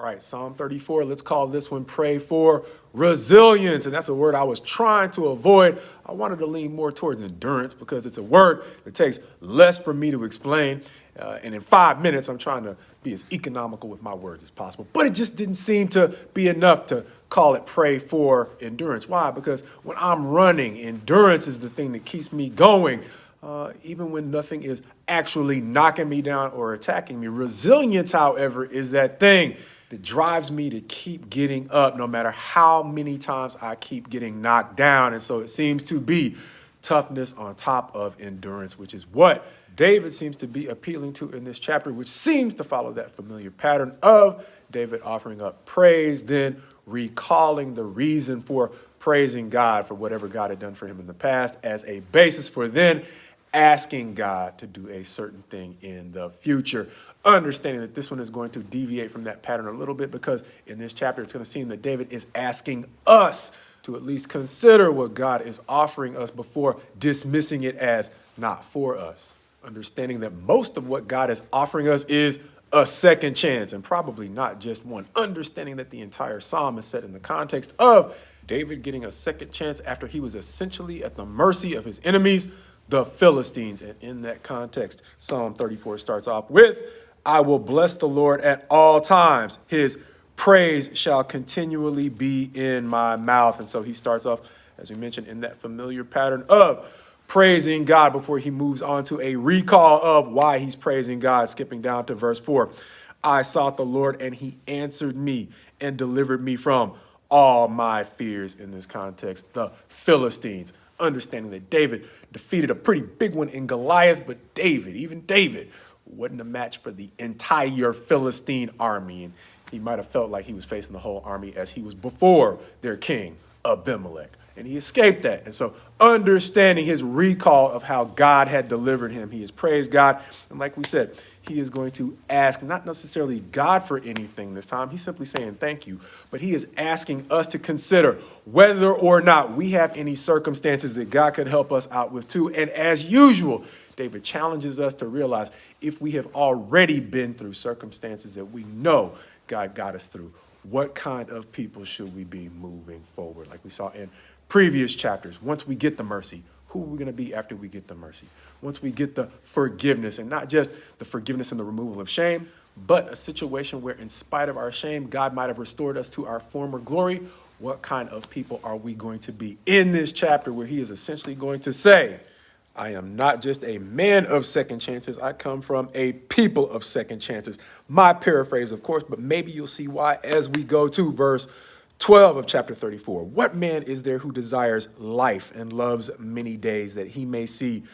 right, Psalm 34, let's call this one Pray for Resilience. And that's a word I was trying to avoid. I wanted to lean more towards endurance because it's a word that takes less for me to explain. And in 5 minutes, I'm trying to be as economical with my words as possible. But it just didn't seem to be enough to call it Pray for Endurance. Why? Because when I'm running, endurance is the thing that keeps me going. Even when nothing is actually knocking me down or attacking me. Resilience, however, is that thing that drives me to keep getting up no matter how many times I keep getting knocked down. And so it seems to be toughness on top of endurance, which is what David seems to be appealing to in this chapter, which seems to follow that familiar pattern of David offering up praise, then recalling the reason for praising God for whatever God had done for him in the past as a basis for then asking God to do a certain thing in the future, understanding that this one is going to deviate from that pattern a little bit because in this chapter, it's going to seem that David is asking us to at least consider what God is offering us before dismissing it as not for us, understanding that most of what God is offering us is a second chance and probably not just one, understanding that the entire psalm is set in the context of David getting a second chance after he was essentially at the mercy of his enemies, the Philistines. And in that context, Psalm 34 starts off with, I will bless the Lord at all times. His praise shall continually be in my mouth. And so he starts off, as we mentioned, in that familiar pattern of praising God before he moves on to a recall of why he's praising God, skipping down to verse 4. I sought the Lord and he answered me and delivered me from all my fears. In this context, the Philistines. Understanding that David defeated a pretty big one in Goliath, but even David, wasn't a match for the entire Philistine army. And he might have felt like he was facing the whole army as he was before their king, Abimelech. And he escaped that. And so understanding his recall of how God had delivered him, he has praised God. And like we said, he is going to ask not necessarily God for anything this time. He's simply saying thank you. But he is asking us to consider whether or not we have any circumstances that God could help us out with too. And as usual, David challenges us to realize if we have already been through circumstances that we know God got us through, what kind of people should we be moving forward? Like we saw in previous chapters, once we get the mercy, who are we going to be after we get the mercy? Once we get the forgiveness, and not just the forgiveness and the removal of shame, but a situation where in spite of our shame, God might have restored us to our former glory. What kind of people are we going to be in this chapter where he is essentially going to say, I am not just a man of second chances. I come from a people of second chances. My paraphrase, of course, but maybe you'll see why as we go to verse 12 of chapter 34. What man is there who desires life and loves many days that he may see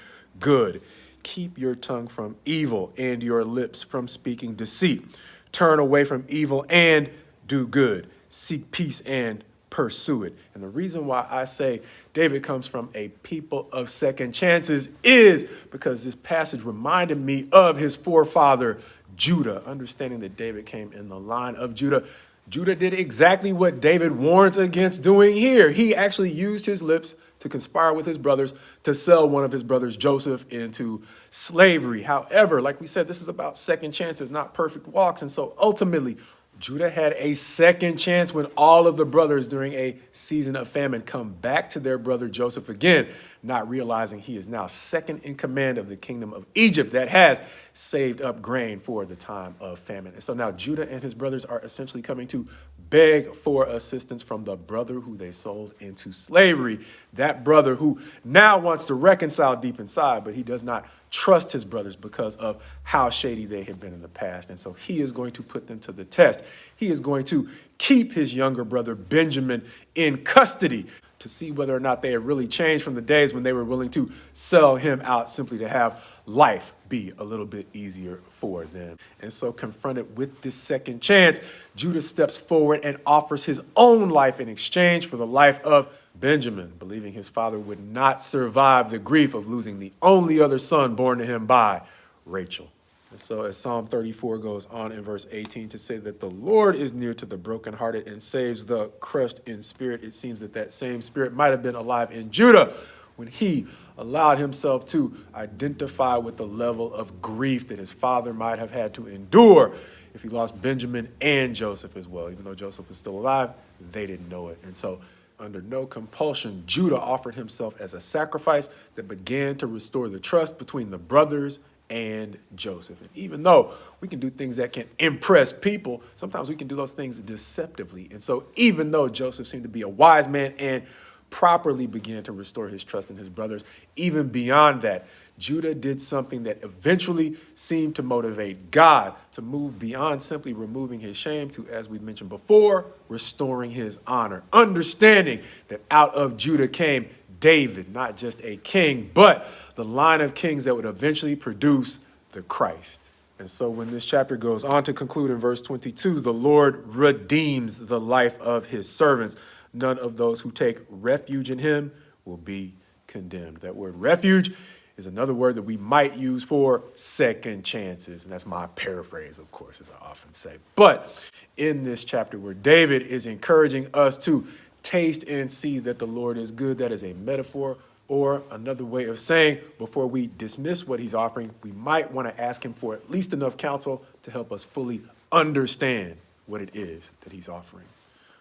good? Keep your tongue from evil and your lips from speaking deceit. Turn away from evil and do good. Seek peace and pursue it. And the reason why I say David comes from a people of second chances is because this passage reminded me of his forefather, Judah, understanding that David came in the line of Judah. Judah did exactly what David warns against doing here. He actually used his lips to conspire with his brothers to sell one of his brothers, Joseph, into slavery. However, like we said, this is about second chances, not perfect walks. And so ultimately, Judah had a second chance when all of the brothers during a season of famine come back to their brother Joseph again, not realizing he is now second in command of the kingdom of Egypt that has saved up grain for the time of famine. And so now Judah and his brothers are essentially coming to beg for assistance from the brother who they sold into slavery. That brother who now wants to reconcile deep inside, but he does not trust his brothers because of how shady they have been in the past. And so he is going to put them to the test. He is going to keep his younger brother Benjamin in custody to see whether or not they have really changed from the days when they were willing to sell him out simply to have life be a little bit easier for them. And so confronted with this second chance, Judah steps forward and offers his own life in exchange for the life of Benjamin, believing his father would not survive the grief of losing the only other son born to him by Rachel. And so as Psalm 34 goes on in verse 18 to say that the Lord is near to the brokenhearted and saves the crushed in spirit, it seems that that same spirit might have been alive in Judah when he allowed himself to identify with the level of grief that his father might have had to endure if he lost Benjamin and Joseph as well. Even though Joseph was still alive, they didn't know it. And so under no compulsion, Judah offered himself as a sacrifice that began to restore the trust between the brothers and Joseph. And even though we can do things that can impress people, sometimes we can do those things deceptively. And so even though Joseph seemed to be a wise man and properly began to restore his trust in his brothers, even beyond that, Judah did something that eventually seemed to motivate God to move beyond simply removing his shame to, as we mentioned before, restoring his honor, understanding that out of Judah came David, not just a king, but the line of kings that would eventually produce the Christ. And so when this chapter goes on to conclude in verse 22, the Lord redeems the life of his servants. None of those who take refuge in him will be condemned. That word refuge is another word that we might use for second chances. And that's my paraphrase, of course, as I often say. But in this chapter where David is encouraging us to taste and see that the Lord is good, that is a metaphor, or another way of saying, before we dismiss what he's offering, we might want to ask him for at least enough counsel to help us fully understand what it is that he's offering.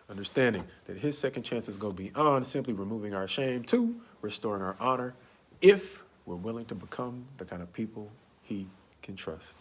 Understanding that his second chances go beyond simply removing our shame to restoring our honor if we're willing to become the kind of people he can trust.